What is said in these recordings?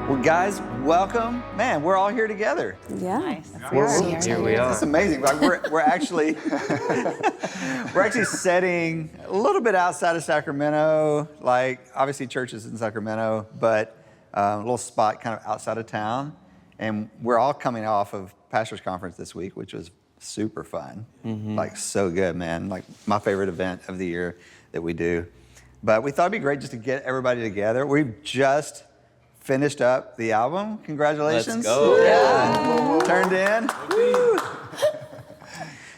Well, guys, welcome. Man, we're all here together. Yeah. Nice. Here we are. It's amazing. Like we're actually setting a little bit outside of Sacramento. Like obviously church is in Sacramento, but a little spot kind of outside of town. And we're all coming off of Pastor's Conference this week, which was super fun. Like so good, man. Like my favorite event of the year that we do. But we thought it'd be great just to get everybody together. We've just finished up the album. Congratulations. Let's go. Yeah. Turned in. Woo.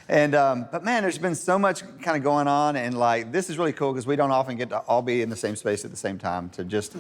And, but man, there's been so much kind of going on, and like, this is really cool because we don't often get to all be in the same space at the same time to just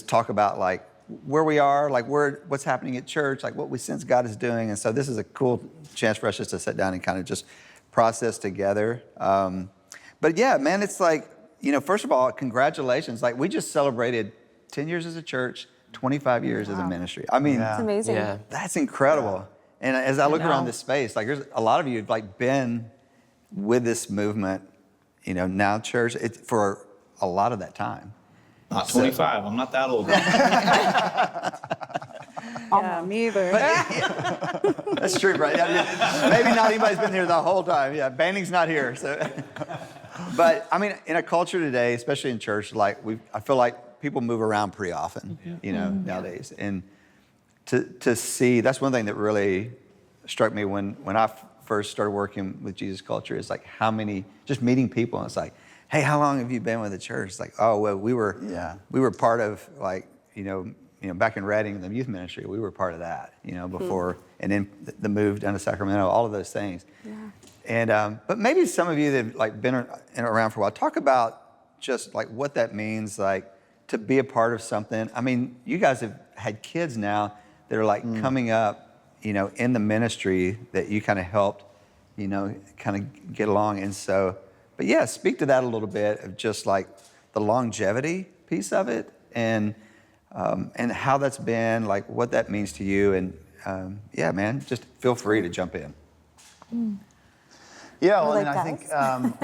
talk about like where we are, like what's happening at church, like what we sense God is doing. And so this is a cool chance for us just to sit down and kind of just process together. But yeah, man, it's like, you know, first of all, congratulations. Like we just celebrated 10 years as a church, 25 years as a ministry. I mean, It's amazing. Yeah. that's incredible. And as I look around this space, like there's a lot of you have like been with this movement, you know, now church, for a lot of that time. Not 25. I'm not that old. Yeah, me either. That's true, right? Yeah, maybe not anybody's been here the whole time. Yeah, Banning's not here. So, but I mean, in a culture today, especially in church, like I feel like people move around pretty often, you know, nowadays. And to see, that's one thing that really struck me when I first started working with Jesus Culture is like how many, just meeting people, and it's like, hey, how long have you been with the church? It's like, oh, well, we were part of like, you know, back in Redding, the youth ministry, we were part of that, you know, before, and then the move down to Sacramento, all of those things. Yeah. And, but maybe some of you that have like been around for a while, talk about just like what that means, like to be a part of something. I mean, you guys have had kids now that are like coming up, you know, in the ministry that you kind of helped, you know, kind of get along. And so, but yeah, speak to that a little bit of just like the longevity piece of it and how that's been, like what that means to you. And yeah, man, just feel free to jump in. Yeah, well, like I think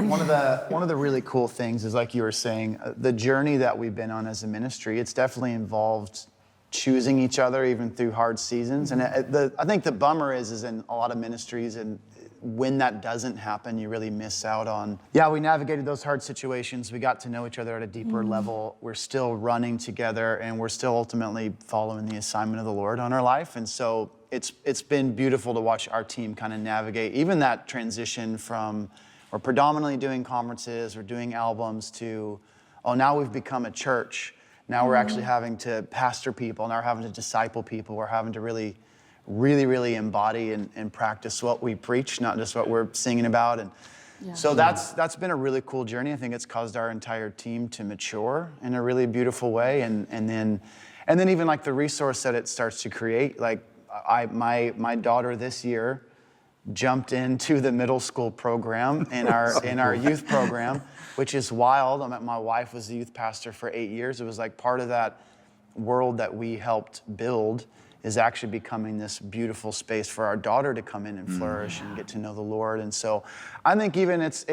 one of the really cool things is, like you were saying, the journey that we've been on as a ministry. It's definitely involved choosing each other even through hard seasons. And I think the bummer is in a lot of ministries, and when that doesn't happen, you really miss out on. Yeah, we navigated those hard situations. We got to know each other at a deeper level. We're still running together, and we're still ultimately following the assignment of the Lord on our life. And so it's been beautiful to watch our team kind of navigate even that transition from we're predominantly doing conferences or doing albums to, oh, now we've become a church. Now we're actually having to pastor people. Now we're having to disciple people. We're having to really embody and practice what we preach, not just what we're singing about. And so that's been a really cool journey. I think it's caused our entire team to mature in a really beautiful way. And then even like the resource that it starts to create, like my daughter this year jumped into the middle school program in our youth program, which is wild. My wife was the youth pastor for 8 years. It was like part of that world that we helped build is actually becoming this beautiful space for our daughter to come in and flourish and get to know the Lord. And so I think even it's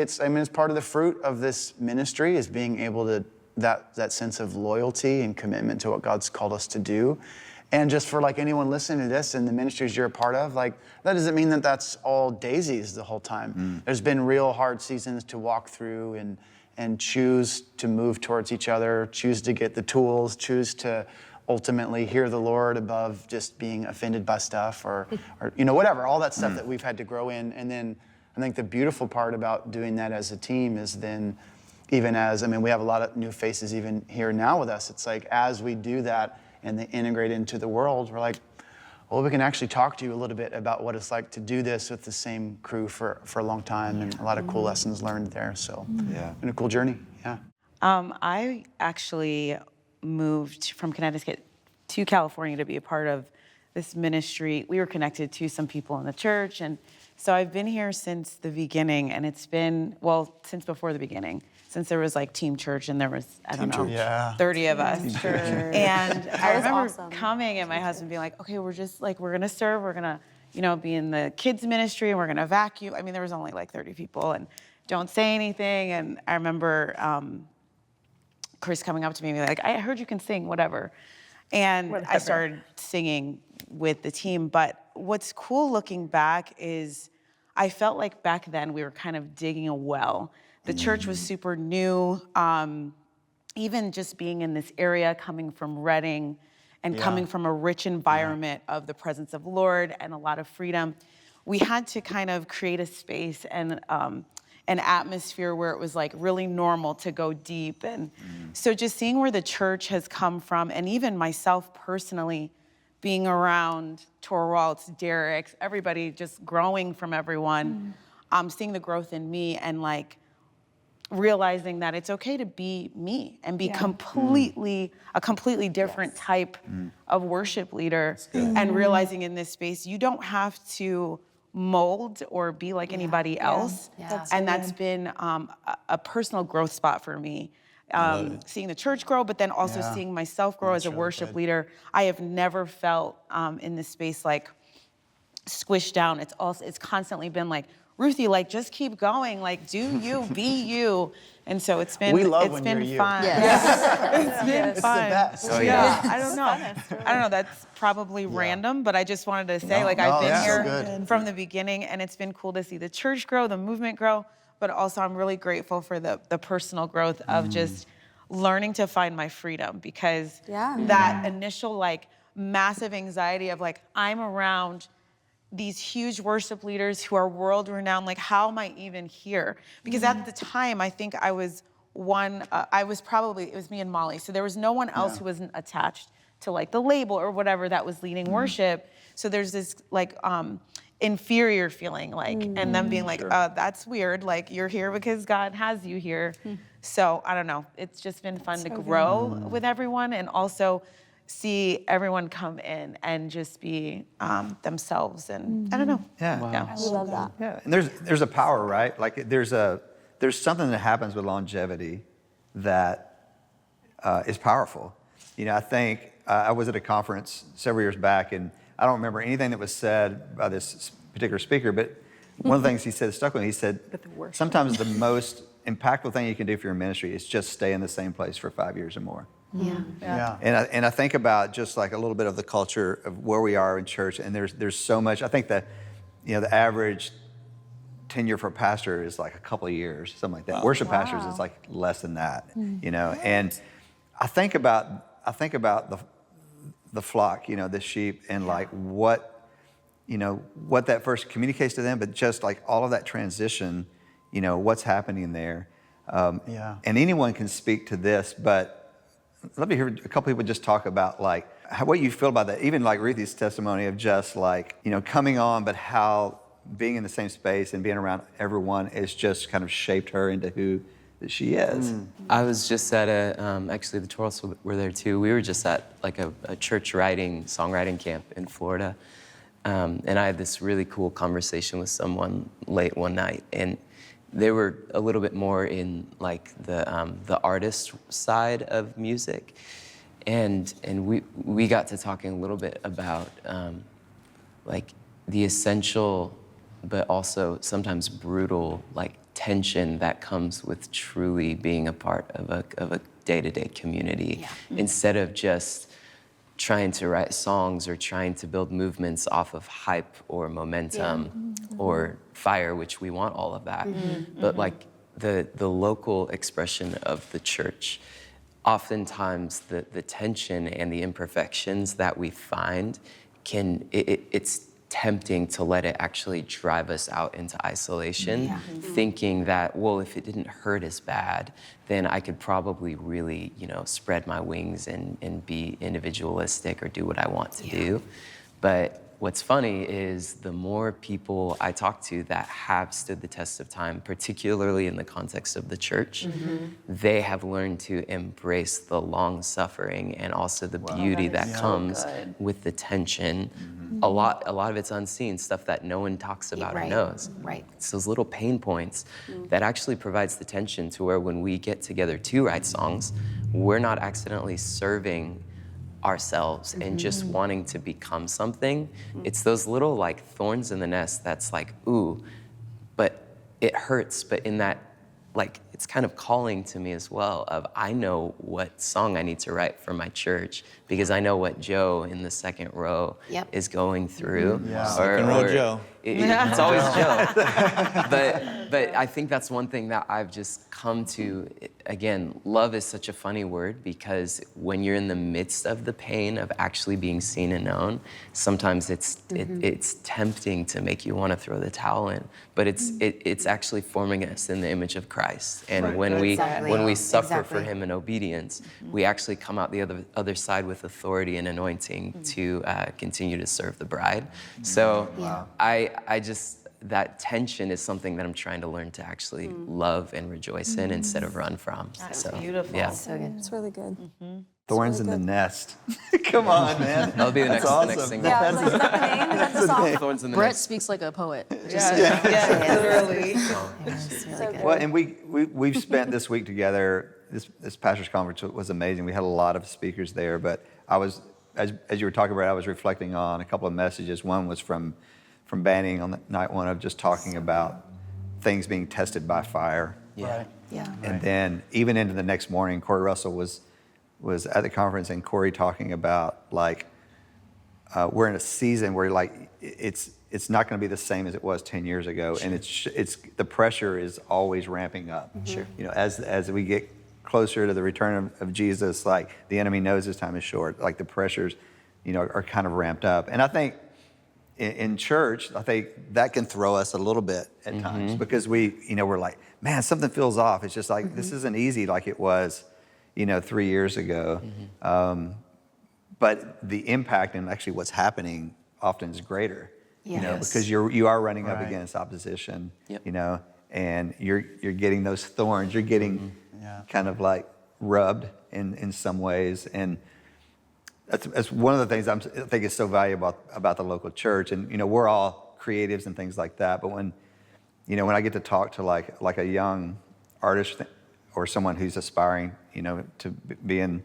part of the fruit of this ministry is being able to, that sense of loyalty and commitment to what God's called us to do. And just for like anyone listening to this and the ministries you're a part of, like that doesn't mean that that's all daisies the whole time. There's been real hard seasons to walk through and choose to move towards each other, choose to get the tools, choose to ultimately hear the Lord above just being offended by stuff or you know, whatever, all that stuff that we've had to grow in. And then I think the beautiful part about doing that as a team is then even as, we have a lot of new faces even here now with us. It's like as we do that and they integrate into the world, we're like, well, we can actually talk to you a little bit about what it's like to do this with the same crew for a long time and a lot of cool lessons learned there. So been a cool journey, yeah. I actually moved from Connecticut to California to be a part of this ministry. We were connected to some people in the church, and so I've been here since the beginning, and it's been, well, since before the beginning, since there was like Team Church, and there was, I don't know, 30 of us. Sure. And I remember awesome. coming and my husband being like, okay, we're just like, we're gonna serve, we're gonna, you know, be in the kids ministry, and we're gonna vacuum. There was only like 30 people, and don't say anything. And I remember Chris coming up to me and being like, I heard you can sing, whatever. And I started singing with the team. But what's cool looking back is I felt like back then we were kind of digging a well. The church was super new. Even just being in this area, coming from Reading and coming from a rich environment of the presence of the Lord and a lot of freedom, we had to kind of create a space and an atmosphere where it was like really normal to go deep. And so just seeing where the church has come from, and even myself personally, being around Torwald's, Derek's, everybody just growing from everyone, seeing the growth in me and like realizing that it's okay to be me and be completely a completely different type of worship leader, and realizing in this space you don't have to mold or be like anybody else. And that's been a personal growth spot for me. Seeing the church grow, but then also seeing myself grow as a worship leader. I have never felt in this space like squished down. It's constantly been like, Ruthie, like just keep going, like do you, be you. And so it's been We love it's when been you're you. fun. Yes. It's been It's fun. the best. Oh, Yeah, I don't know. That's probably random, but I just wanted to say, I've been that's so here good. from the beginning, and it's been cool to see the church grow, the movement grow, but also I'm really grateful for the personal growth of just learning to find my freedom, because that initial like massive anxiety of like, I'm around these huge worship leaders who are world renowned, like how am I even here? Because at the time, I think I was it was me and Molly. So there was no one else who wasn't attached to like the label or whatever that was leading worship. So there's this like inferior feeling, like, and them being like, that's weird. Like you're here because God has you here. So I don't know. It's just been fun to grow with everyone, and also see everyone come in and just be themselves. And I don't know. I love that. Yeah, and there's a power, right? Like there's something that happens with longevity that is powerful. You know, I think I was at a conference several years back, and I don't remember anything that was said by this particular speaker, but one of the things he said stuck with me. He said, sometimes the most impactful thing you can do for your ministry is just stay in the same place for 5 years or more. And I think about just like a little bit of the culture of where we are in church, and there's so much. I think that, you know, the average tenure for a pastor is like a couple of years, something like that. Worship pastors is like less than that, you know. And I think about the flock, you know, the sheep, and like what that first communicates to them, but just like all of that transition, you know, what's happening there. And anyone can speak to this, but let me hear a couple people just talk about like what you feel about that. Even like Ruthie's testimony of just like, you know, coming on, but how being in the same space and being around everyone has just kind of shaped her into who that she is. I was just at actually the Torals were there too. We were just at like a church songwriting camp in Florida. And I had this really cool conversation with someone late one night, and they were a little bit more in like the artist side of music, and we got to talking a little bit about like the essential, but also sometimes brutal like tension that comes with truly being a part of a day-to-day community, instead of just trying to write songs or trying to build movements off of hype or momentum or fire, which we want all of that. But like the local expression of the church, oftentimes the tension and the imperfections that we find it's tempting to let it actually drive us out into isolation, thinking that, well, if it didn't hurt as bad, then I could probably really, you know, spread my wings and be individualistic or do what I want to do. But what's funny is the more people I talk to that have stood the test of time, particularly in the context of the church, they have learned to embrace the long suffering and also the beauty that comes with the tension. A lot of it's unseen, stuff that no one talks about or knows. It's those little pain points that actually provides the tension to where when we get together to write songs, we're not accidentally serving ourselves and just wanting to become something. It's those little like thorns in the nest that's like, ooh, but it hurts. But in that like it's kind of calling to me as well of I know what song I need to write for my church because I know what Joe in the second row is going through. Second row Joe. It's always Joe. But I think that's one thing that I've just come to. Again, love is such a funny word because when you're in the midst of the pain of actually being seen and known, sometimes it's tempting to make you want to throw the towel in. But it's actually forming us in the image of Christ. And when we suffer for Him in obedience, we actually come out the other side with authority and anointing to continue to serve the bride. So I just, that tension is something that I'm trying to learn to actually love and rejoice in instead of run from. That's beautiful. Yeah. So good. It's really good. Thorns in the nest. Come on, man. That'll be the next awesome. single. Yeah, I was like, is that the name? Is that the song? Thorns in the Brett nest. speaks like a poet. Yeah, literally. It's really good. Well, and we've spent this week together. This pastor's conference was amazing. We had a lot of speakers there, but I was, as you were talking about, I was reflecting on a couple of messages. One was from Banning on the night one of just talking about things being tested by fire. Yeah. Yeah. And then even into the next morning, Corey Russell was at the conference, and Corey talking about like we're in a season where like it's not going to be the same as it was 10 years ago, and it's the pressure is always ramping up. Sure. You know, as we get closer to the return of Jesus, like the enemy knows his time is short. Like the pressures, you know, are kind of ramped up, and I think. In church, I think that can throw us a little bit at times because we're like, man, something feels off. It's just like, this isn't easy like it was, 3 years ago. But the impact and actually what's happening often is greater, because you are running up against opposition, and you're getting those thorns. You're getting kind of like rubbed in some ways. And that's one of the things I think is so valuable about the local church. And, we're all creatives and things like that. But when I get to talk to like a young artist or someone who's aspiring, to be in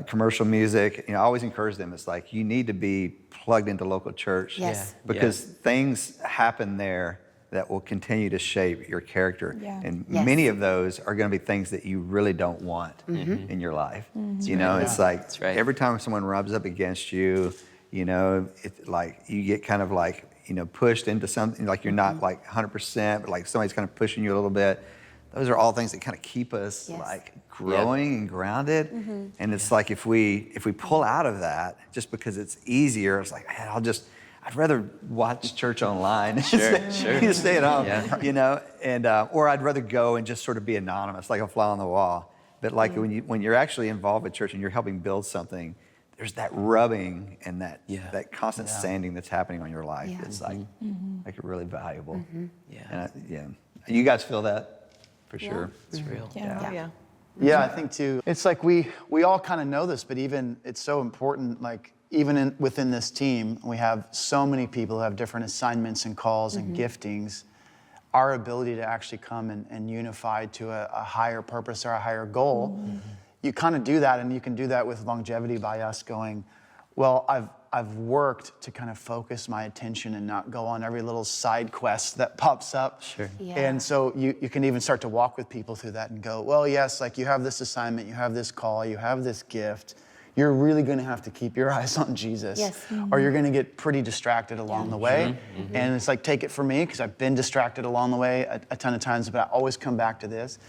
commercial music, I always encourage them. It's like, you need to be plugged into local church. Yes. Because things happen there that will continue to shape your character. Yeah. And many of those are going to be things that you really don't want in your life. It's like every time someone rubs up against you, it's like you get kind of like, pushed into something, like you're not like 100%, but like somebody's kind of pushing you a little bit. Those are all things that kind of keep us like growing and grounded. And it's like if we pull out of that just because it's easier, it's like, man, I'd rather watch church online. Sure. You stay at home, Yeah. and or I'd rather go and just sort of be anonymous, like a fly on the wall. But like when you're actually involved with church and you're helping build something, there's that rubbing and that constant sanding that's happening on your life. It's like really valuable. And you guys feel that for sure. It's real. Yeah, I think too. It's like we all kind of know this, but even it's so important. Like even within this team, we have so many people who have different assignments and calls and giftings. Our ability to actually come and unify to a higher purpose or a higher goal, you kind of do that, and you can do that with longevity by us going, well, I've worked to kind of focus my attention and not go on every little side quest that pops up. Sure. Yeah. And so you can even start to walk with people through that and go, well, yes, like you have this assignment, you have this call, you have this gift. You're really going to have to keep your eyes on Jesus, or you're going to get pretty distracted along the way. And it's like, take it from me, because I've been distracted along the way a ton of times, but I always come back to this.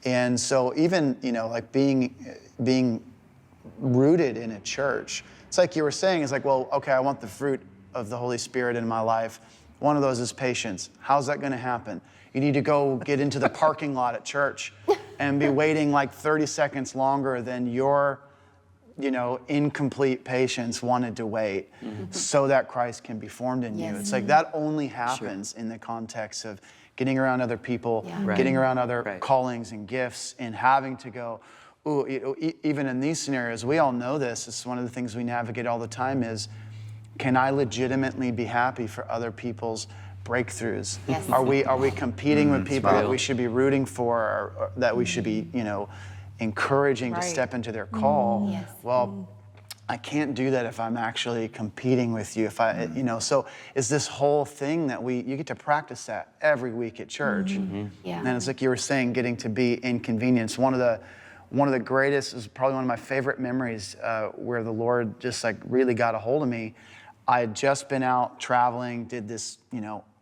And so even, like being rooted in a church, it's like you were saying, it's like, well, okay, I want the fruit of the Holy Spirit in my life. One of those is patience. How's that going to happen? You need to go get into the parking lot at church and be waiting like 30 seconds longer than your incomplete patience wanted to wait so that Christ can be formed in you. It's like that only happens in the context of getting around other people, getting around other callings and gifts, and having to go, even in these scenarios, we all know this. It's one of the things we navigate all the time is, can I legitimately be happy for other people's breakthroughs? Yes. Are we competing with people that real. we should be rooting for, or that we should be, encouraging to step into their call? Yes. Well, I can't do that if I'm actually competing with you. If I, so it's this whole thing that you get to practice that every week at church. Yeah. And it's like you were saying, getting to be inconvenienced. One of the greatest is probably one of my favorite memories where the Lord just like really got a hold of me. I had just been out traveling, did this,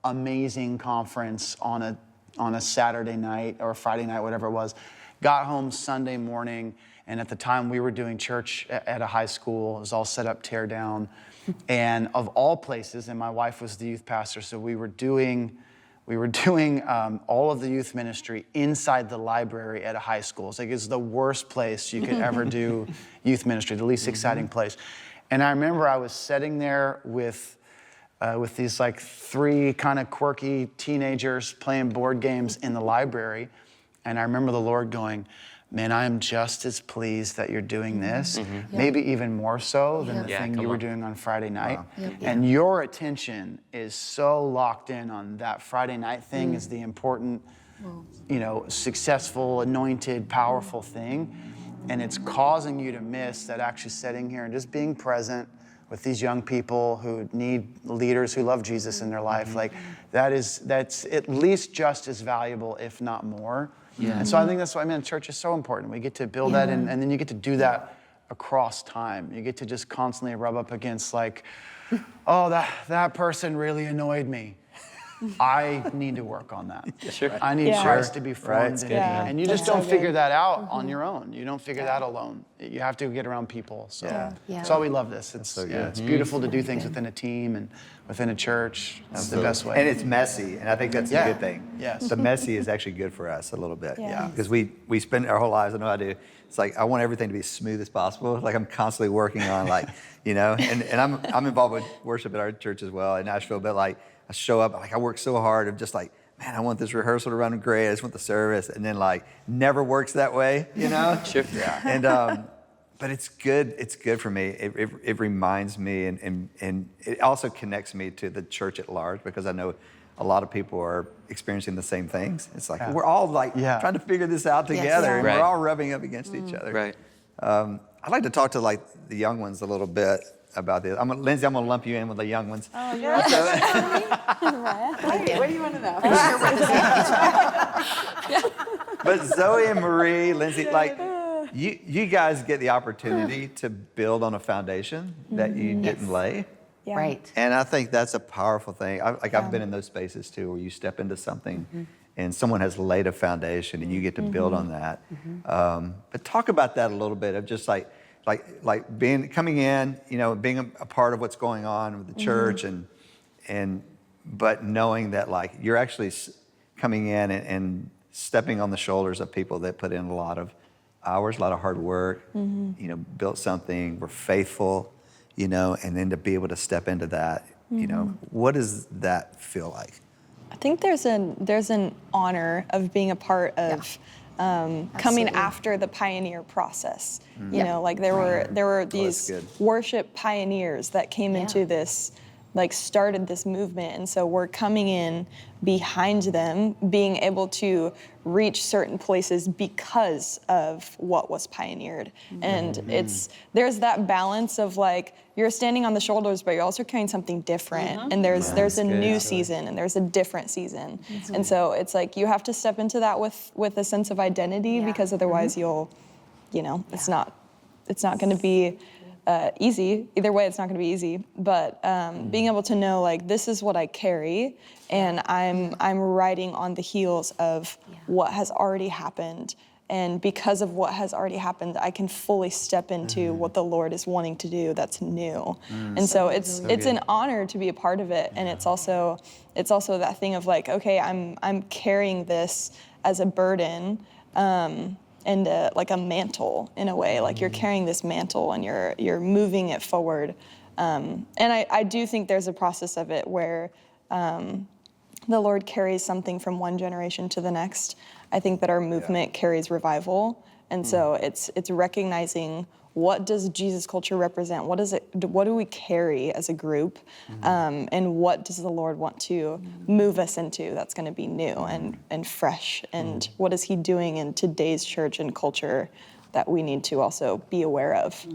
amazing conference on a Saturday night or Friday night, whatever it was. Got home Sunday morning, and at the time we were doing church at a high school. It was all set up, tear down. And of all places, and my wife was the youth pastor, so we were doing all of the youth ministry inside the library at a high school. It's like it's the worst place you could ever do youth ministry, the least exciting place. And I remember I was sitting there with these like 3 kind of quirky teenagers playing board games in the library. And I remember the Lord going, man, I am just as pleased that you're doing this, maybe even more so than the thing you were doing on Friday night. Wow. And your attention is so locked in on that Friday night thing is the important, successful, anointed, powerful thing. And it's causing you to miss that actually sitting here and just being present with these young people who need leaders who love Jesus in their life. Like that's at least just as valuable, if not more. Yeah. And so I think that's why, church is so important. We get to build that, and then you get to do that across time. You get to just constantly rub up against like, oh, that person really annoyed me. I need to work on that. Sure. I need Christ to be formed in me. And you just don't so figure good. that out on your own. You don't figure that alone. You have to get around people. So that's why we love this. It's it's beautiful to do things within a team and within a church. That's the best way. And it's messy, and I think that's a good thing. Yes. The messy is actually good for us a little bit. Yeah. Because we spend our whole lives, I know I do, it's like I want everything to be as smooth as possible. Like I'm constantly working on and I'm involved with worship at our church as well in Nashville, but like I show up, like I work so hard of just like, man, I want this rehearsal to run great. I just want the service. And then like never works that way, Sure. Yeah. And, but it's good. It's good for me. It reminds me and it also connects me to the church at large because I know a lot of people are experiencing the same things. It's like we're all like trying to figure this out together and we're all rubbing up against each other. Right. I'd like to talk to like the young ones a little bit about this. Lindsay, I'm gonna lump you in with the young ones. Oh, you're what do you want to know? But Zoe and Marie, Lindsay, like you guys get the opportunity to build on a foundation that you didn't lay. Yeah. Right. And I think that's a powerful thing. I've been in those spaces too, where you step into something and someone has laid a foundation and you get to build on that. But talk about that a little bit of just like coming in, being a part of what's going on with the church but knowing that like you're actually coming in and stepping on the shoulders of people that put in a lot of hours, a lot of hard work, built something, were faithful, and then to be able to step into that, what does that feel like? I think there's an honor of being a part of coming after the pioneer process. Like there were these worship pioneers that came into this, like started this movement, and so we're coming in behind them, being able to reach certain places because of what was pioneered. And there's that balance of like you're standing on the shoulders, but you're also carrying something different. And there's a new season and there's a different season. And so it's like you have to step into that with a sense of identity because otherwise you'll, it's not going to be easy. Either way, it's not going to be easy. But being able to know, like, this is what I carry, and I'm riding on the heels of what has already happened. And because of what has already happened, I can fully step into what the Lord is wanting to do that's new. And so it's an honor to be a part of it. And it's also that thing of like, okay, I'm carrying this as a burden. And like a mantle in a way, like you're carrying this mantle and you're moving it forward. And I do think there's a process of it where the Lord carries something from one generation to the next. I think that our movement carries revival. And so it's recognizing what does Jesus culture represent? What do we carry as a group? And what does the Lord want to move us into that's going to be new and fresh? And what is he doing in today's church and culture that we need to also be aware of.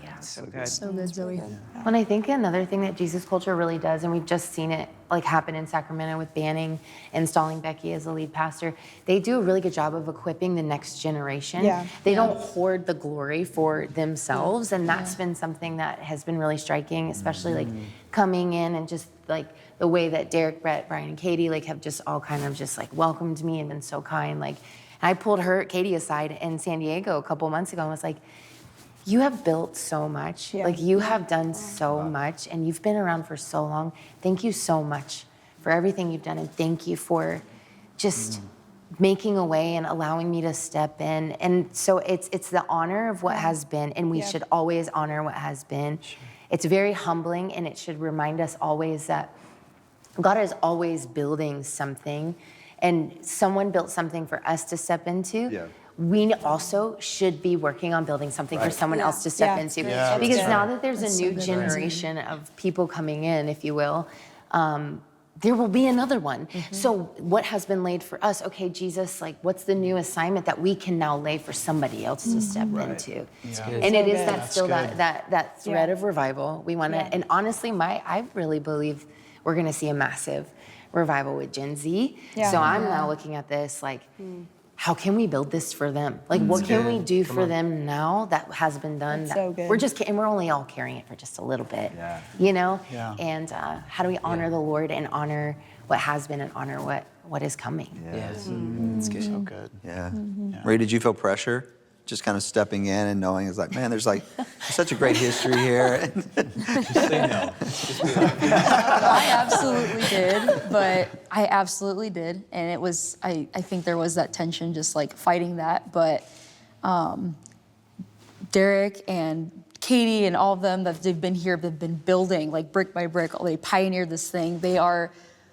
Yeah, so good. So good, Zoe. When I think another thing that Jesus Culture really does, and we've just seen it like happen in Sacramento with Banning, installing Becky as the lead pastor, they do a really good job of equipping the next generation. Yeah. They don't hoard the glory for themselves, and that's been something that has been really striking, especially like coming in and just like the way that Derek, Brett, Brian, and Katie like have just all kind of just like welcomed me and been so kind. Like, I pulled Katie aside in San Diego a couple months ago and was like, you have built so much. Yeah. Like, you have done so much, and you've been around for so long. Thank you so much for everything you've done, and thank you for just making a way and allowing me to step in. And so it's the honor of what has been, and we should always honor what has been. Sure. It's very humbling, and it should remind us always that God is always building something, and someone built something for us to step into. Yeah. We also should be working on building something for someone else to step into. Yeah, because that's now that there's a new generation of people coming in, if you will, there will be another one. So what has been laid for us? Okay, Jesus, like, what's the new assignment that we can now lay for somebody else to step into? And it is that still that thread of revival. We want to, and honestly, I really believe we're going to see a massive revival with Gen Z. So I'm now looking at this like, how can we build this for them? Like, what can we do for them now that has been done? That's That so good. We're just, and we're only all carrying it for just a little bit, you know? Yeah. And how do we honor the Lord and honor what has been and honor what is coming? Yeah, It's good. So good. Yeah. Ray, did you feel pressure? Just kind of stepping in and knowing it's like, man, there's like such a great history here. Just say no. I absolutely did, but I absolutely did. And it was, I think there was that tension, just like fighting that. But Derek and Katie and all of them that they've been here, they've been building like brick by brick. They pioneered this thing. They are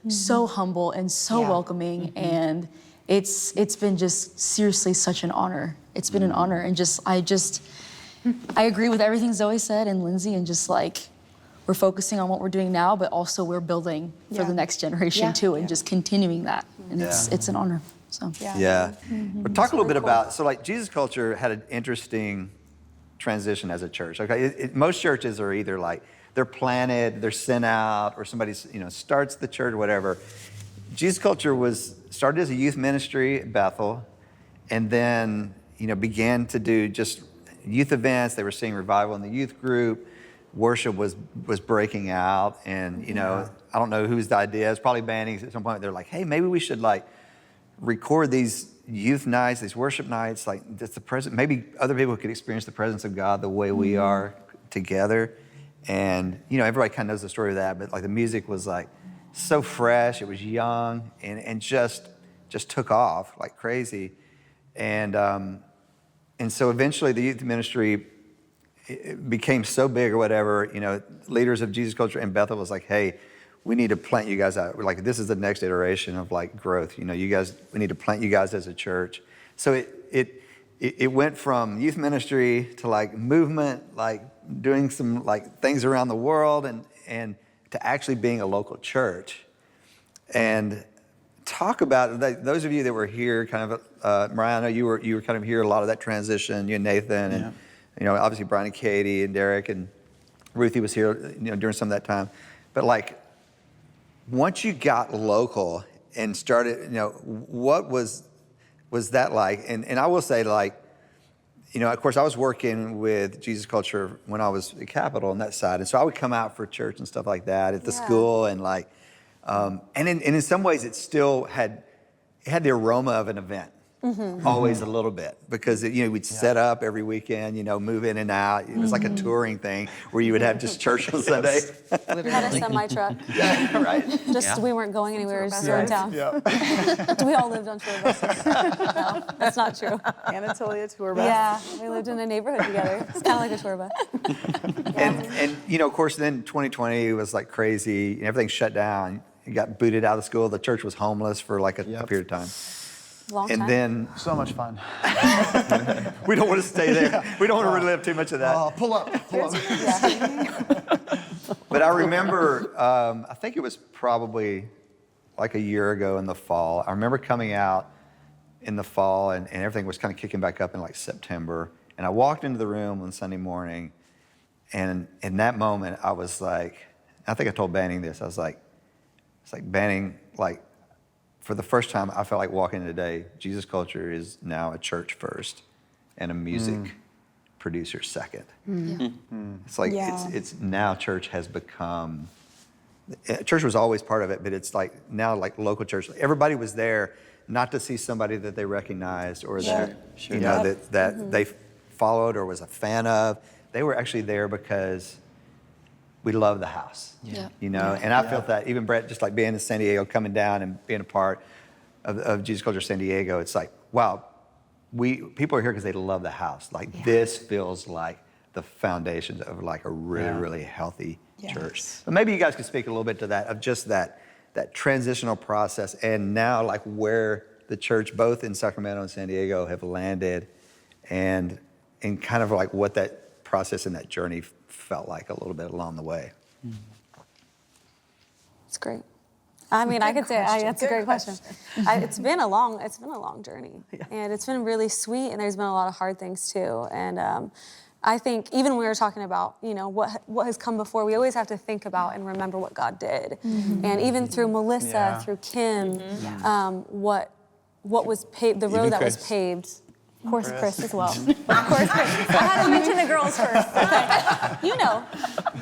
so humble and so welcoming. And it's been just seriously such an honor. It's been an honor. And I agree with everything Zoe said and Lindsay, and just like, we're focusing on what we're doing now, but also we're building for the next generation too, and just continuing that. And it's an honor. So Yeah. But talk a little bit about, so like Jesus Culture had an interesting transition as a church. Okay, most churches are either like, they're planted, they're sent out, or somebody starts the church or whatever. Jesus Culture was started as a youth ministry at Bethel, and then began to do just youth events. They were seeing revival in the youth group. Worship was breaking out, and I don't know whose the idea. It's probably Banning's at some point. They're like, hey, maybe we should like record these youth nights, these worship nights, like that's the present. Maybe other people could experience the presence of God the way we are together. And everybody kind of knows the story of that, but like the music was like so fresh. It was young and just took off like crazy. And so eventually the youth ministry it became so big or whatever, leaders of Jesus Culture in Bethel was like, hey, we need to plant you guys out. We're like, this is the next iteration of like growth. We need to plant you guys as a church. So it went from youth ministry to like movement, like doing some like things around the world and to actually being a local church. And talk about those of you that were here, kind of, Mariah, I know you were kind of here a lot of that transition. You and Nathan, and obviously Brian and Katie and Derek and Ruthie was here, during some of that time. But like, once you got local and started, what was that like? And I will say, like, of course, I was working with Jesus Culture when I was at Capitol on that side, and so I would come out for church and stuff like that at the school, and like. And in some ways, it still had the aroma of an event, always a little bit, because we'd set up every weekend, move in and out. It was like a touring thing where you would have just church on Sunday. We had a semi truck. Right. We weren't going anywhere, just in town. Yeah. We all lived on tour buses. No, that's not true. Anatolia tour bus. Yeah, we lived in a neighborhood together. It's kind of like a tour bus. And of course, then 2020 was like crazy. Everything shut down. You got booted out of school. The church was homeless for like a period of time. Long time. And then So much fun. we don't want to stay there. We don't want to relive too much of that. Pull up. But I remember, I think it was probably like a year ago in the fall. I remember coming out in the fall and everything was kind of kicking back up in like September. And I walked into the room on Sunday morning, and in that moment, I was like, I think I told Banning this. I was like, it's like Banning, like, for the first time, I felt like walking in today, Jesus Culture is now a church first and a music producer second. It's like, it's now church has become, church was always part of it, but it's like now like local church. Everybody was there not to see somebody that they recognized or that, you know, that they followed or was a fan of. They were actually there because we love the house, you know? And I felt that even Brett, just like being in San Diego, coming down and being a part of Jesus Culture San Diego, it's like, wow, people are here because they love the house. Like this feels like the foundations of like a really, really healthy church. But maybe you guys could speak a little bit to that, of just that transitional process and now like where the church, both in Sacramento and San Diego, have landed and kind of like what that process and that journey felt like a little bit along the way. It's great. I mean, I could say that's a great question. It's been a long journey, and it's been really sweet. And there's been a lot of hard things too. And I think even when we were talking about, you know, what has come before, we always have to think about and remember what God did. And even through Melissa, through Kim, what was paved, the road that was paved. Of course, Chris as well. Of course, Chris. I had to mention the girls first. Okay. You know.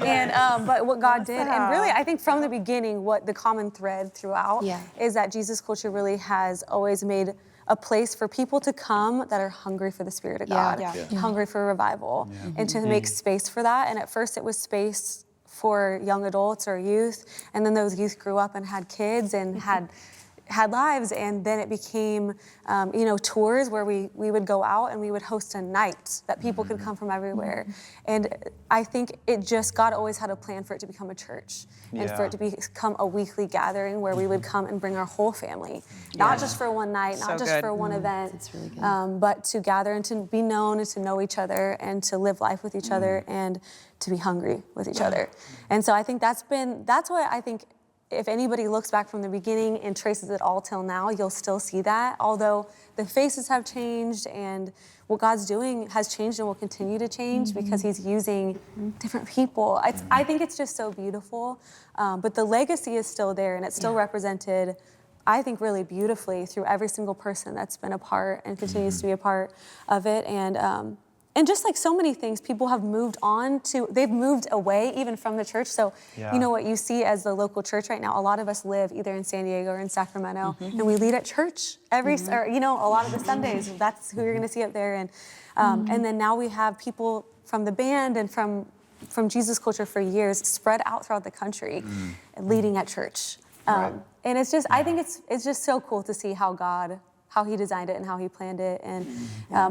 And but what God did, and really, I think from the beginning, what the common thread throughout is that Jesus Culture really has always made a place for people to come that are hungry for the Spirit of God, hungry for revival, and to make space for that. And at first, it was space for young adults or youth, and then those youth grew up and had kids and had lives, and then it became, you know, tours where we would go out and we would host a night that people could come from everywhere. And I think God always had a plan for it to become a church and for it to become a weekly gathering where we would come and bring our whole family, not just for one night, not just for one event, it's really good. But to gather and to be known and to know each other and to live life with each other and to be hungry with each other. And so I think that's what I think. If anybody looks back from the beginning and traces it all till now, you'll still see that. Although the faces have changed and what God's doing has changed and will continue to change because He's using different people. I think it's just so beautiful. But the legacy is still there and it's still represented, I think, really beautifully through every single person that's been a part and continues to be a part of it. And just like so many things, people have moved they've moved away even from the church. So, you know what you see as the local church right now, a lot of us live either in San Diego or in Sacramento, and we lead at church every, or, you know, a lot of the Sundays, that's who you're gonna see up there. And then now we have people from the band and from Jesus Culture for years spread out throughout the country, leading at church. And it's just, I think it's just so cool to see how He designed it and how He planned it. And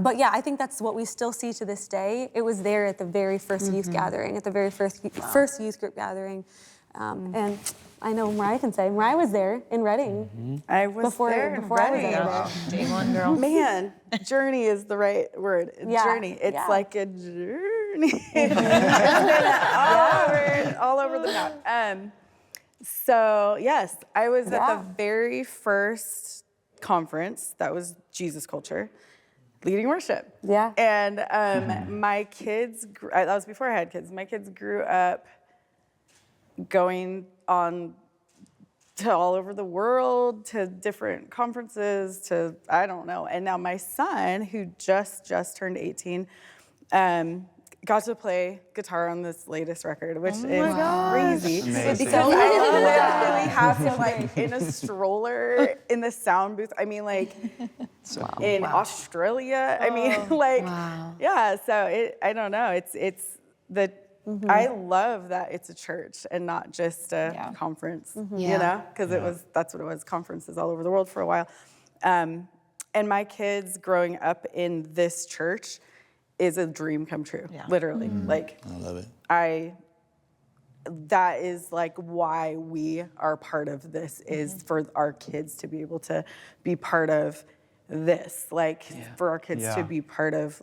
but yeah, I think that's what we still see to this day. It was there at the very first youth gathering, at the very first youth group gathering. And I know Mariah can say, Mariah was there in Reading. I was before there in I was Reading. there. Day one, girl. Man, journey is the right word. Journey. It's like a journey. all over the map. So yes, I was at the very first conference that was Jesus Culture, leading worship. Yeah. And my kids, that was before I had kids. My kids grew up going on to all over the world, to different conferences, to I don't know. And now my son, who just turned 18, got to play guitar on this latest record, which is crazy. Amazing. Because I literally have him like in a stroller in the sound booth. I mean, like in Australia. I mean, like So I don't know. It's the. I love that it's a church and not just a conference. You know, because that's what it was. Conferences all over the world for a while. And my kids growing up in this church is a dream come true, literally. Like, I love it. That is like why we are part of this is for our kids to be able to be part of this, like for our kids to be part of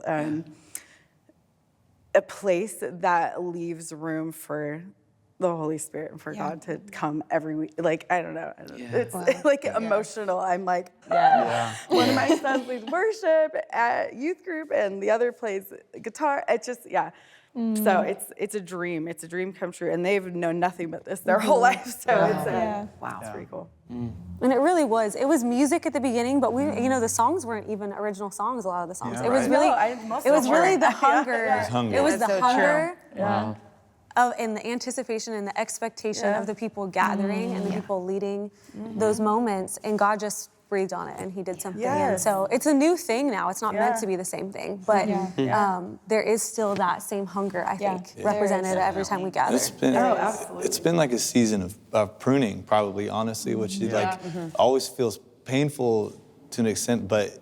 a place that leaves room for the Holy Spirit and for God to come every week. Like, I don't know. It's Wow. like emotional. I'm like, one of my sons leads worship at youth group and the other plays guitar. It's just, So it's a dream. It's a dream come true. And they've known nothing but this their whole life. So it's pretty cool. And it really was. It was music at the beginning, but we, the songs weren't even original songs. A lot of the songs. It was really, it was really the hunger. It was the hunger. Wow. And the anticipation and the expectation of the people gathering and the people leading those moments, and God just breathed on it and he did something. And so it's a new thing now. It's not meant to be the same thing, but there is still that same hunger, I think, represented every time we gather. It's been like a season of pruning, probably, honestly, which always feels painful to an extent, but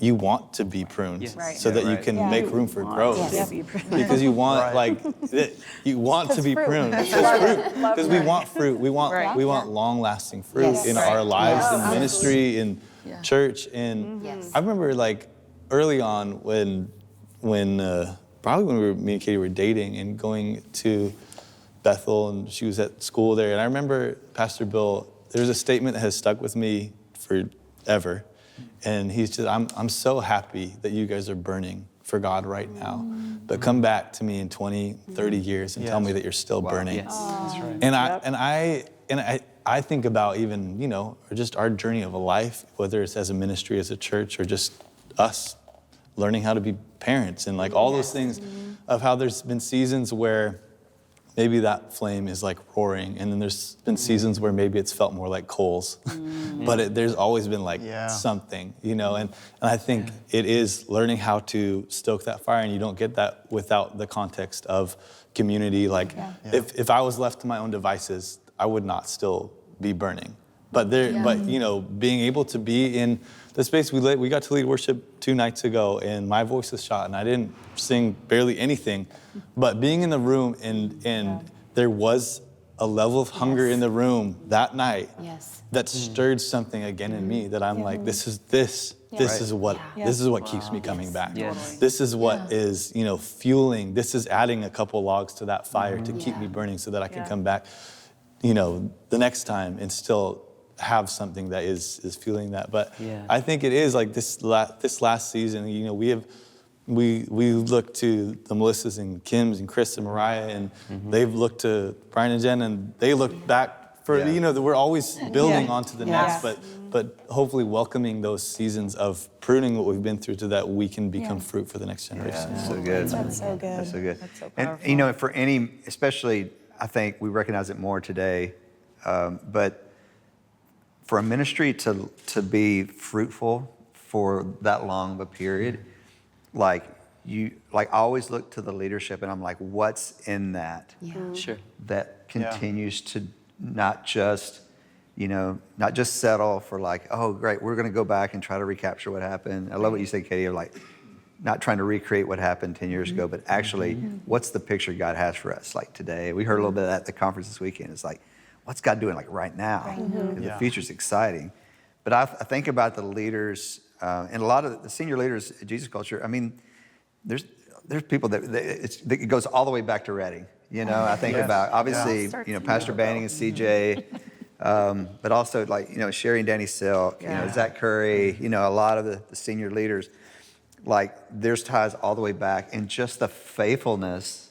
you want to be pruned so that you can make room for growth. Because you want you want to be pruned. Because we want fruit. We want long-lasting fruit in our lives, in ministry, in church. And I remember early on when probably when me and Katie were dating and going to Bethel, and she was at school there. And I remember Pastor Bill, there's a statement that has stuck with me forever. And he's just, I'm so happy that you guys are burning for God right now. But come back to me in 20, 30 years and tell me that you're still burning. Yes. That's right. And I think about even, or just our journey of a life, whether it's as a ministry, as a church, or just us learning how to be parents and all those things of how there's been seasons where maybe that flame is roaring, and then there's been seasons where maybe it's felt more like coals, but there's always been something, and I think it is learning how to stoke that fire, and you don't get that without the context of community. If I was left to my own devices, I would not still be burning. But being able to be in the space we got to lead worship 2 nights ago, and my voice was shot, and I didn't sing barely anything. But being in the room, and there was a level of hunger in the room that night that stirred something again in me. That I'm like, this is what keeps me coming back. This is what is fueling. This is adding a couple logs to that fire to keep me burning, so that I can come back, the next time and still have something that is fueling that. But I think it is this last season, we look to the Melissas and Kims and Chris and Mariah, and they've looked to Brian and Jen, and they look back for, we're always building onto the next, but hopefully welcoming those seasons of pruning what we've been through so that we can become fruit for the next generation. Yeah, so good. That's so good. That's so good. That's so powerful. And for any, especially, I think we recognize it more today, but for a ministry to be fruitful for that long of a period, I always look to the leadership, and I'm like, what's in that? Sure. That continues to not just settle for oh, great, we're going to go back and try to recapture what happened. I love what you said, Katie, of not trying to recreate what happened 10 years ago, but actually, what's the picture God has for us today? We heard a little bit of that at the conference this weekend. It's what's God doing right now? The future's exciting. But I think about the leaders, and a lot of the senior leaders at Jesus Culture. I mean, there's people that it goes all the way back to Reading. I think about, obviously, Pastor Banning and CJ, but also Sherry and Danny Silk, Zach Curry, a lot of the senior leaders, there's ties all the way back, and just the faithfulness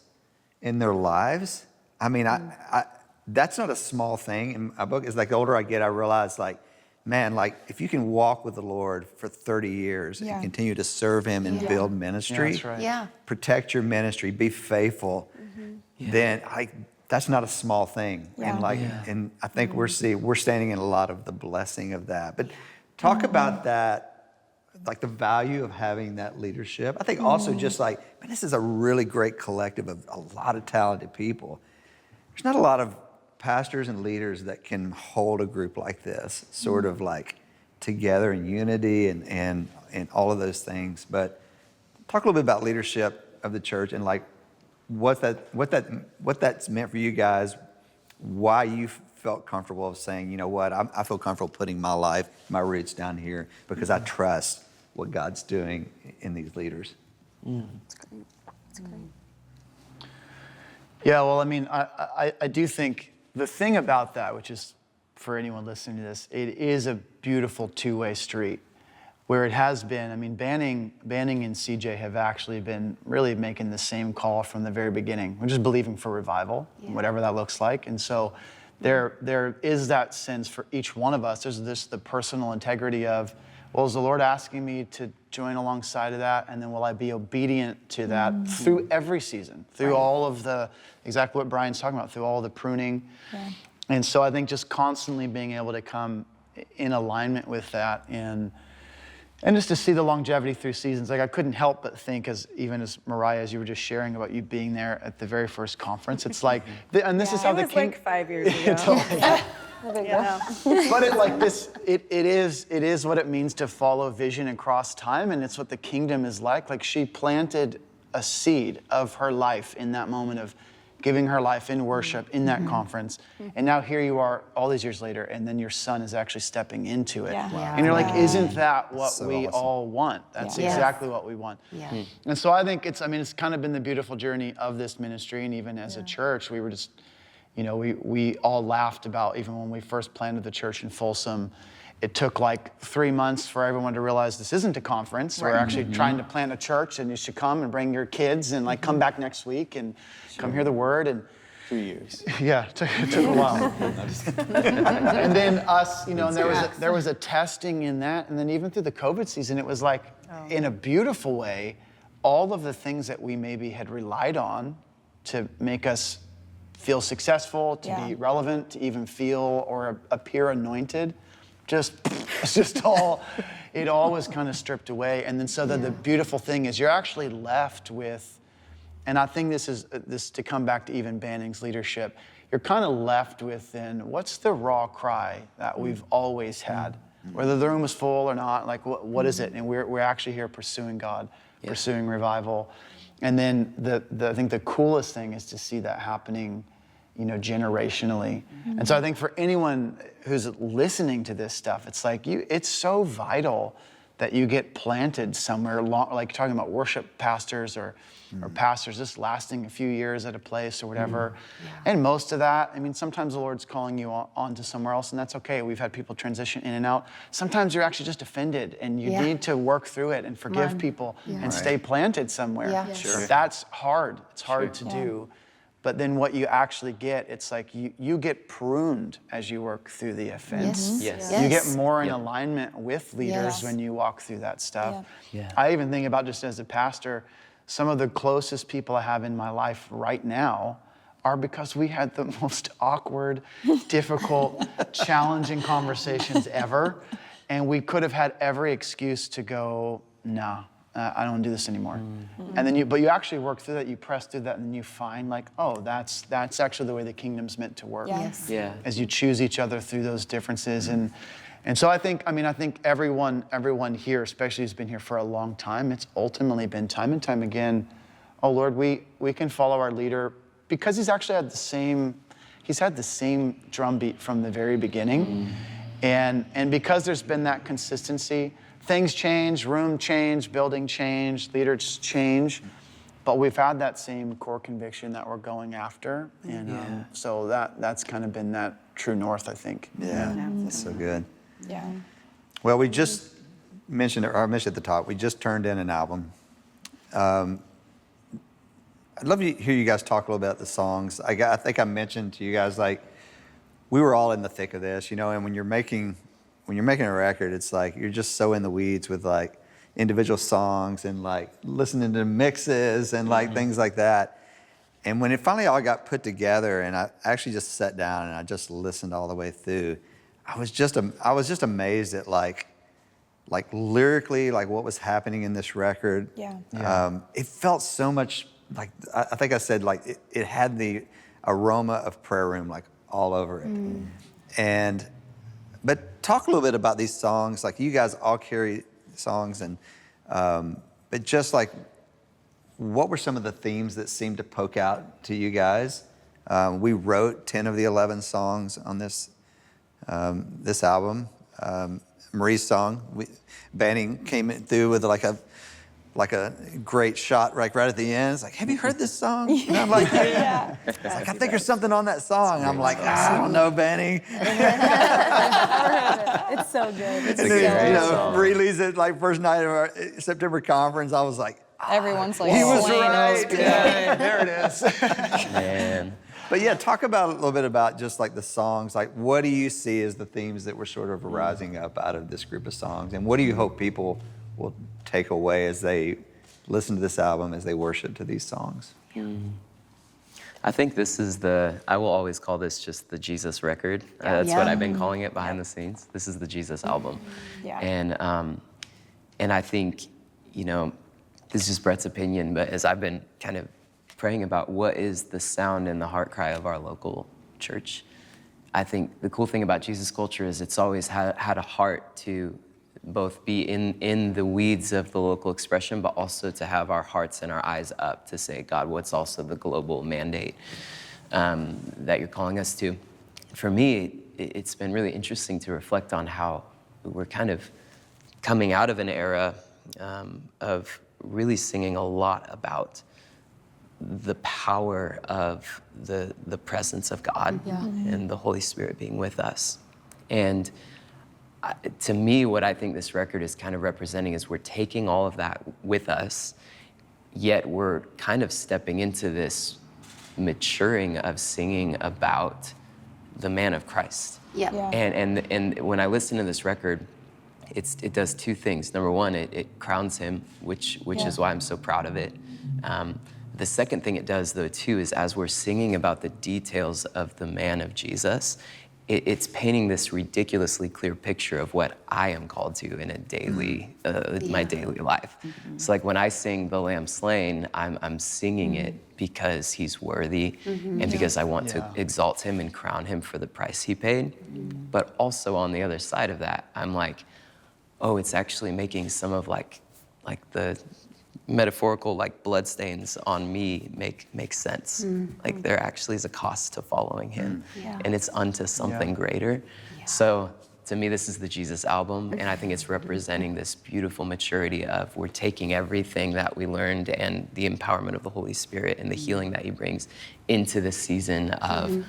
in their lives. I mean, I that's not a small thing. In my book, it's the older I get, I realize man, if you can walk with the Lord for 30 years and continue to serve Him and build ministry, protect your ministry, be faithful, then that's not a small thing. And and I think we're standing in a lot of the blessing of that. But talk about that, the value of having that leadership. I think also just man, this is a really great collective of a lot of talented people. There's not a lot of pastors and leaders that can hold a group like this, sort of together in unity and all of those things. But talk a little bit about leadership of the church and what that's meant for you guys, why you felt comfortable of saying, I feel comfortable putting my life, my roots down here because I trust what God's doing in these leaders. That's great. That's great. Yeah, well, I mean, I do think the thing about that, which is for anyone listening to this, it is a beautiful two-way street. Where it has been, I mean, Banning and CJ have actually been really making the same call from the very beginning. We're just believing for revival, whatever that looks like. And so there is that sense for each one of us. There's the personal integrity of, well, is the Lord asking me to join alongside of that? And then will I be obedient to that through every season, through all of exactly what Brian's talking about, through all the pruning. Yeah. And so I think just constantly being able to come in alignment with that and just to see the longevity through seasons. Like I couldn't help but think, even as Mariah, as you were just sharing about you being there at the very first conference, it's like, and this is how it was like 5 years ago. But it is what it means to follow vision across time, and it's what the kingdom is like. Like she planted a seed of her life in that moment of giving her life in worship in that conference. And now here you are all these years later, and then your son is actually stepping into it. Yeah. And you're like, isn't that what we all want? That's exactly what we want. Yeah. And so I think it's kind of been the beautiful journey of this ministry. And even as a church, we were just, we all laughed about, even when we first planted the church in Folsom, it took like 3 months for everyone to realize this isn't a conference. We're actually trying to plant a church, and you should come and bring your kids and like come back next week and come hear the word. And 2 years. Yeah, it took a while. And then us, and there was a testing in that. And then even through the COVID season, it was like, in a beautiful way, all of the things that we maybe had relied on to make us feel successful, to be relevant, to even feel or appear anointed, it all was kind of stripped away. And then so that the beautiful thing is you're actually left with, and I think this to come back to even Banning's leadership, you're kind of left with then what's the raw cry that we've always had, whether the room is full or not, like what is it? And we're actually here pursuing God, pursuing revival. And then I think the coolest thing is to see that happening, generationally. And so I think for anyone who's listening to this stuff, it's like it's so vital that you get planted somewhere, like talking about worship pastors or pastors just lasting a few years at a place or whatever. And most of that, sometimes the Lord's calling you on to somewhere else, and that's okay. We've had people transition in and out. Sometimes you're actually just offended, and you need to work through it and forgive people and stay planted somewhere. Yeah. Sure. That's hard. It's hard to do. But then what you actually get, it's like you get pruned as you work through the offense. Yes. You get more in alignment with leaders when you walk through that stuff. Yeah. I even think about, just as a pastor, some of the closest people I have in my life right now are because we had the most awkward, difficult, challenging conversations ever. And we could have had every excuse to go, no. I don't do this anymore. And then you actually work through that, you press through that, and then you find like, oh, that's actually the way the kingdom's meant to work. Yes. Yeah. As you choose each other through those differences. And so I think everyone here, especially who's been here for a long time, it's ultimately been time and time again, oh Lord, we can follow our leader because he's actually had the same drumbeat from the very beginning. And because there's been that consistency, things change, room change, building change, leaders change, but we've had that same core conviction that we're going after. And so that's kind of been that true north, I think. Yeah, that's so good. Yeah. Well, we just mentioned it, or I mentioned at the top, we just turned in an album. I'd love to hear you guys talk a little bit about the songs. I think I mentioned to you guys, like, we were all in the thick of this, and when you're making a record, it's like you're just so in the weeds with like individual songs and like listening to mixes and like things like that. And when it finally all got put together, and I actually just sat down and I just listened all the way through, I was just amazed at like lyrically, like what was happening in this record. It felt so much like, I think I said, like it had the aroma of prayer room like all over it. But talk a little bit about these songs. Like you guys all carry songs, and but just like, what were some of the themes that seemed to poke out to you guys? We wrote 10 of the 11 songs on this album. Marie's song, Banning came through with like like a great shot right at the end. It's like, have you heard this song? And I'm like, yeah. It's like, I think there's something on that song. And I'm like, I don't know, Benny. It's so good. It's And so then, good. release it like first night of our September conference. I was like, Everyone's like, he was slaying right. those. Yeah, there it is. Man. But yeah, talk about a little bit about just like the songs. Like, what do you see as the themes that were sort of rising up out of this group of songs? And what do you hope people will take away as they listen to this album, as they worship to these songs? I think this is I will always call this just the Jesus record. That's what I've been calling it behind the scenes. This is the Jesus album. Yeah. And I think, this is just Brett's opinion, but as I've been kind of praying about what is the sound and the heart cry of our local church, I think the cool thing about Jesus Culture is it's always had a heart to both be in the weeds of the local expression, but also to have our hearts and our eyes up to say, God, what's also the global mandate that you're calling us to? For me, it's been really interesting to reflect on how we're kind of coming out of an era of really singing a lot about the power of the presence of God and the Holy Spirit being with us. And to me, what I think this record is kind of representing is we're taking all of that with us, yet we're kind of stepping into this maturing of singing about the man of Christ. Yeah. And when I listen to this record, it does two things. Number one, it crowns him, which is why I'm so proud of it. The second thing it does, though, too, is as we're singing about the details of the man of Jesus, it's painting this ridiculously clear picture of what I am called to in a daily, my daily life. So like when I sing The Lamb Slain, I'm singing it because he's worthy and because I want to exalt him and crown him for the price he paid. But also on the other side of that, I'm like, oh, it's actually making some of like the metaphorical like bloodstains on me make sense. Like there actually is a cost to following him, and it's unto something greater. So to me, this is the Jesus album, and I think it's representing this beautiful maturity of we're taking everything that we learned and the empowerment of the Holy Spirit and the healing that he brings into this season of,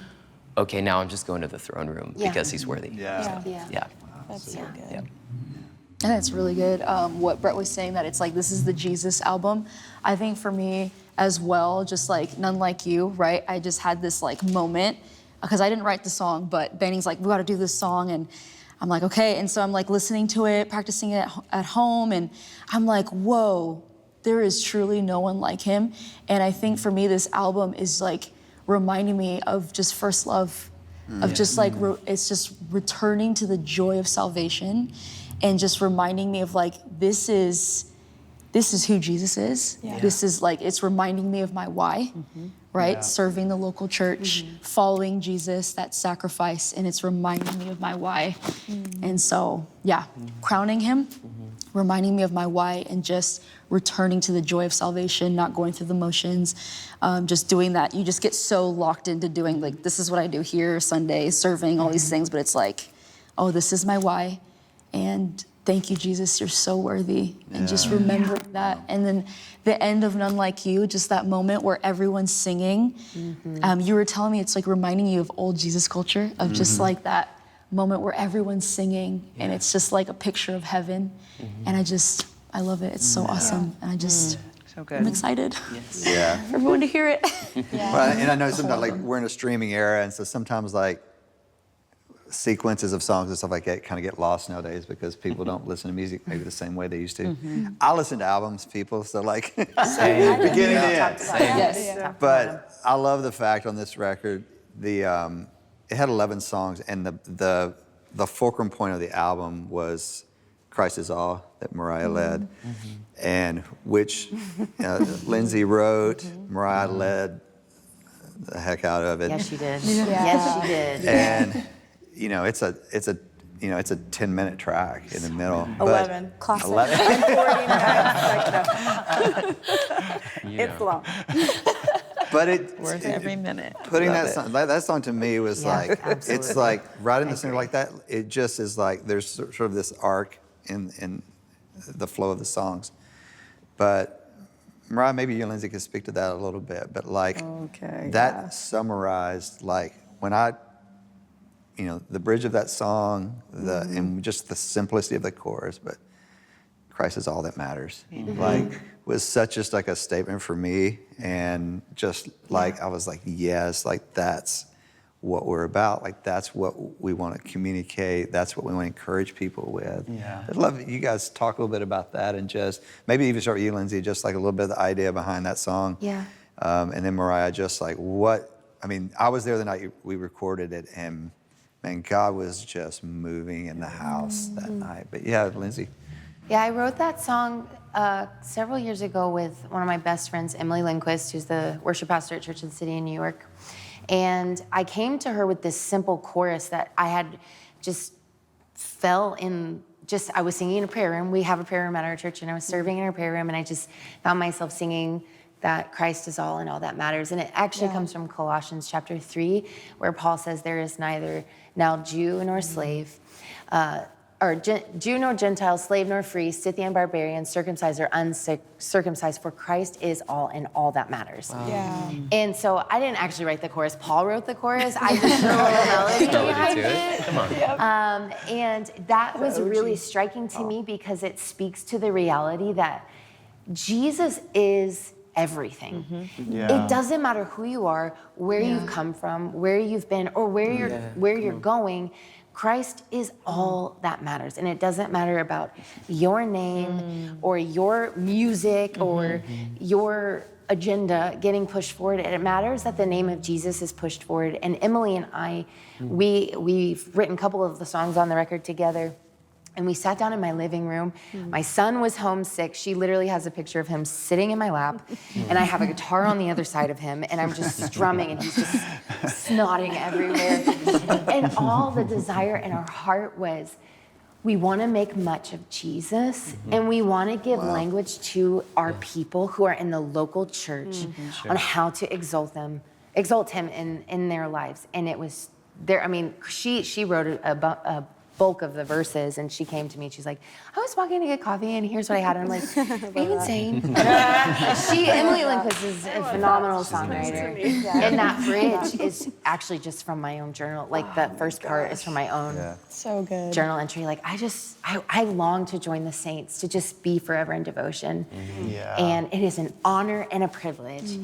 okay, now I'm just going to the throne room because he's worthy. Yeah. That's so good. Yeah. And it's really good. What Brett was saying, that it's like, this is the Jesus album. I think for me as well, just like None Like You, right? I just had this like moment, because I didn't write the song, but Banning's like, we gotta do this song. And I'm like, okay. And so I'm like listening to it, practicing it at home. And I'm like, whoa, there is truly no one like him. And I think for me, this album is like reminding me of just first love, of just like, it's just returning to the joy of salvation. And just reminding me of like, this is who Jesus is. This is like, it's reminding me of my why, right? Serving the local church, following Jesus, that sacrifice, and it's reminding me of my why. And so, crowning him, reminding me of my why, and just returning to the joy of salvation, not going through the motions, just doing that. You just get so locked into doing like, this is what I do here, Sunday, serving, all these things, but it's like, oh, this is my why. And thank you, Jesus, you're so worthy. And just remembering that. And then the end of None Like You, just that moment where everyone's singing. You were telling me it's like reminding you of old Jesus culture, of just like that moment where everyone's singing and it's just like a picture of heaven. And I love it. It's so awesome. And I just, So good. I'm excited Yeah. for everyone to hear it. Well, and I know sometimes like we're in a streaming era, and so sometimes like sequences of songs and stuff like that kind of get lost nowadays because people don't listen to music maybe the same way they used to. I listen to albums, people, so like beginning to end. Yes. But I love the fact on this record, it had 11 songs, and the fulcrum point of the album was Christ Is All, that Mariah led, and which Lindsay wrote. Mariah led the heck out of it. Yes, she did. Yes, she did. And it's a 10-minute track in the middle. 11. Classic. 11. 49. It's long. But it Worth every minute. putting Love that song to me was like, it's absolutely. like right in the center like that. It just is like there's sort of this arc in the flow of the songs But Mariah, maybe you and Lindsay could speak to that a little bit. But like that summarized, like when I, the bridge of that song, and just the simplicity of the chorus, but Christ is all that matters. Like was such just like a statement for me, and just like I was like, yes, like that's what we're about. Like that's what we want to communicate. That's what we want to encourage people with. Yeah. I'd love you guys talk a little bit about that, and just maybe even start with you, Lindsay, just like a little bit of the idea behind that song. Yeah. And then Mariah, just like I was there the night we recorded it, and man, God was just moving in the house that night. But yeah, Lindsay. Yeah, I wrote that song several years ago with one of my best friends, Emily Lindquist, who's the worship pastor at Church in the City in New York. And I came to her with this simple chorus that I had just fell in, I was singing in a prayer room. We have a prayer room at our church, and I was serving in a prayer room, and I just found myself singing that Christ is all and all that matters. And it actually comes from Colossians chapter 3, where Paul says, there is neither now Jew nor slave, or Jew nor Gentile, slave nor free, Scythian, barbarian, circumcised or uncircumcised, for Christ is all and all that matters. Wow. Yeah. And so I didn't actually write the chorus. Paul wrote the chorus. I just wrote the melody behind it. Come on. And that was really striking to me, because it speaks to the reality that Jesus is everything. It doesn't matter who you are, where you've come from, where you've been, or where you're going. Christ is all that matters. And it doesn't matter about your name or your music or your agenda getting pushed forward. It matters that the name of Jesus is pushed forward. And Emily and I, we've written a couple of the songs on the record together. And we sat down in my living room. My son was homesick. She literally has a picture of him sitting in my lap. And I have a guitar on the other side of him. And I'm just strumming, and he's just snotting everywhere. And all the desire in our heart was, we want to make much of Jesus. And we want to give language to our people who are in the local church on how to exalt him in their lives. And it was there. I mean, she wrote a bulk of the verses, and she came to me and she's like, I was walking to get coffee, and here's what I had. And I'm like, are you insane? Emily Lindquist is a phenomenal songwriter. And that bridge is actually just from my own journal. Like that first part is from my own so good journal entry. Like I long to join the saints, to just be forever in devotion. And it is an honor and a privilege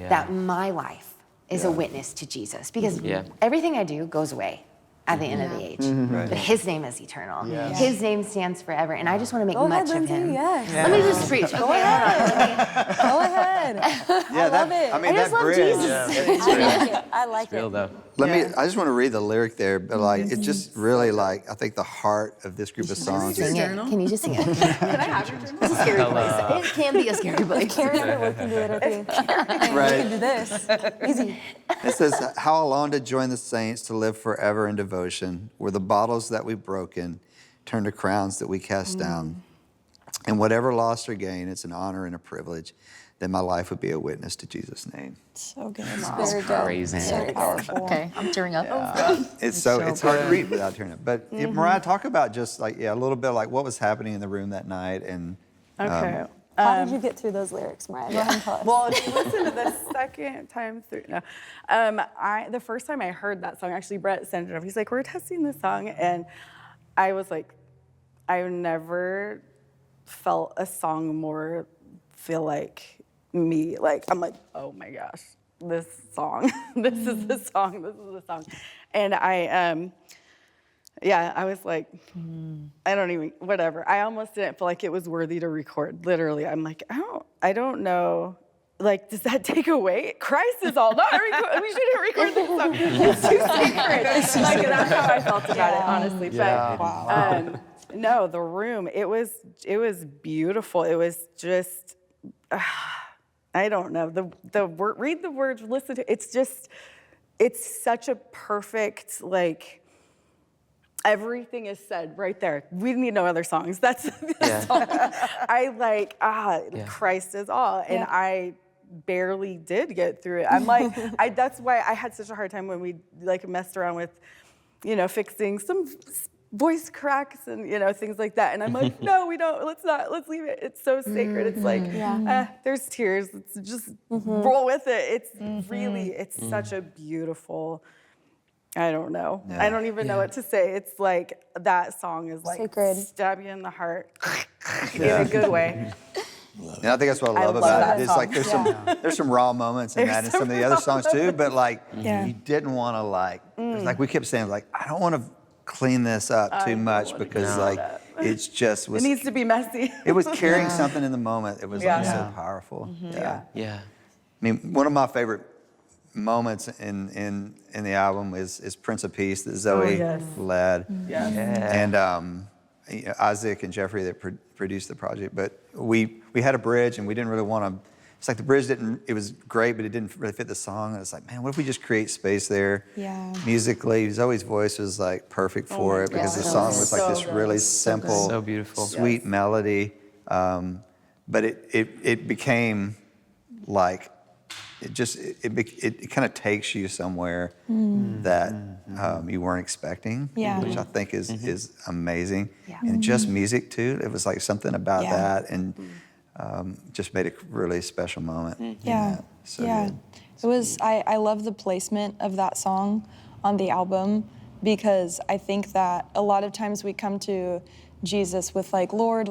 that my life is a witness to Jesus, because everything I do goes away at the end of the age. But his name is eternal. His name stands forever. And I just want to make much of him. Let me just preach. Go ahead. I love it. I mean, I just that love bridge. Jesus. I like Real it. though. I just want to read the lyric there, but like, it just really I think the heart of this group of songs. Sing it. Can you just sing it? Can I have your journal? It's a scary place. It can be a scary place. Carrie Underwood can do it, I think. Right. We can do this. Easy. It says, how I long to join the saints, to live forever in devotion, where the bottles that we've broken turn to crowns that we cast down. And whatever loss or gain, it's an honor and a privilege that my life would be a witness to Jesus' name. So good. Very good. Crazy. Very powerful. Okay, I'm tearing up. It's it's hard to read without tearing up. But Mariah, talk about just like, a little bit like what was happening in the room that night. And Okay. How did you get through those lyrics, Mariah? Go ahead and tell us. Well, if you listen to the second time through, the first time I heard that song, actually Brett sent it over. He's like, we're testing this song. And I was like, I've never felt a song more feel like me. Like, I'm like, oh my gosh, this song, this is the song. And I was like, I don't even, whatever. I almost didn't feel like it was worthy to record, literally. I'm like, I don't know. Like, does that take away? Christ is all, we shouldn't record this song. It's too sacred. Like, that's how I felt about it, honestly. But no, the room, it was beautiful. It was just, I don't know. The word, read the words, listen to it. It's such a perfect, like, everything is said right there. We need no other songs. That's the song. I like, Christ is all. And I barely did get through it. I'm like, that's why I had such a hard time when we like messed around with, fixing some voice cracks and things like that, and I'm like, no, we don't. Let's leave it. It's so sacred. It's like there's tears. Let's just roll with it. It's really, it's such a beautiful. I don't know. I don't even know what to say. It's like that song is like Sacred. stab you in the heart in a good way. And I think that's what I love about it. It's like there's some raw moments in that and some of the other songs too, but like you didn't want to it's like we kept saying like, I don't want to clean this up too much because it's just It needs to be messy. It was carrying something in the moment. It was like so powerful. Yeah. I mean, one of my favorite moments in the album is Prince of Peace that Zoe led. And Isaac and Jeffrey that produced the project. But we had a bridge and we didn't really want to, it's like the bridge it was great, but it didn't really fit the song. And it's like, man, what if we just create space there musically? Zoe's voice was like perfect for it because the song was like this really simple, so beautiful, sweet melody. But it became like, it kind of takes you somewhere that you weren't expecting, which I think is amazing. And just music too. It was like something about that, and just made a really special moment. So good. It was. I love the placement of that song on the album because I think that a lot of times we come to Jesus with like, Lord,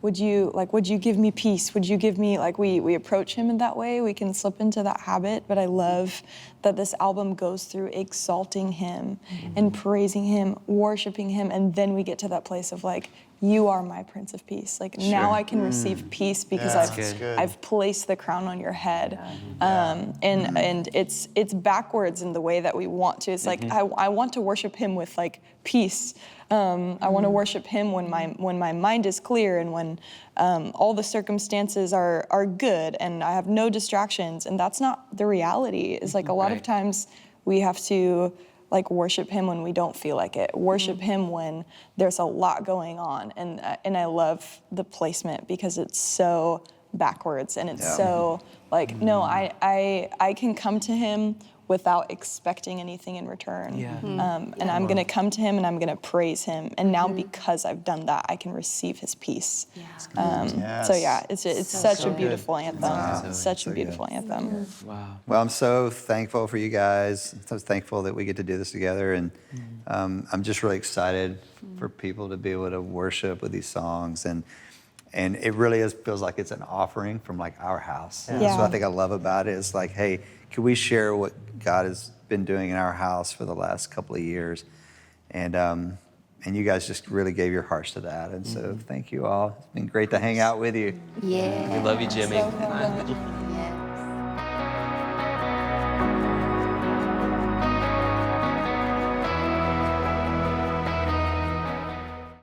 would you give me peace? Would you give me, we approach him in that way. We can slip into that habit, but I love that this album goes through exalting him and praising him, worshiping him, and then we get to that place of like, you are my Prince of Peace. Now I can receive peace because I've placed the crown on your head. And it's backwards in the way that we want to. It's like I want to worship him with like peace. I want to worship him when my mind is clear and when all the circumstances are good and I have no distractions. And that's not the reality. It's like a lot of times we have to worship him when we don't feel like it. Worship him when there's a lot going on. And I love the placement because it's so backwards and it's so no, I can come to him without expecting anything in return. And I'm gonna come to him and I'm gonna praise him. And now because I've done that, I can receive his peace. So it's such a beautiful anthem. Wow. It's such a beautiful anthem. Wow. Well, I'm so thankful for you guys. I'm so thankful that we get to do this together. And I'm just really excited for people to be able to worship with these songs. And it really feels like it's an offering from like our house. That's what I think I love about it. It's like, hey, can we share what God has been doing in our house for the last couple of years? And you guys just really gave your hearts to that. And so thank you all. It's been great to hang out with you. Yeah. We love you, Jimmy.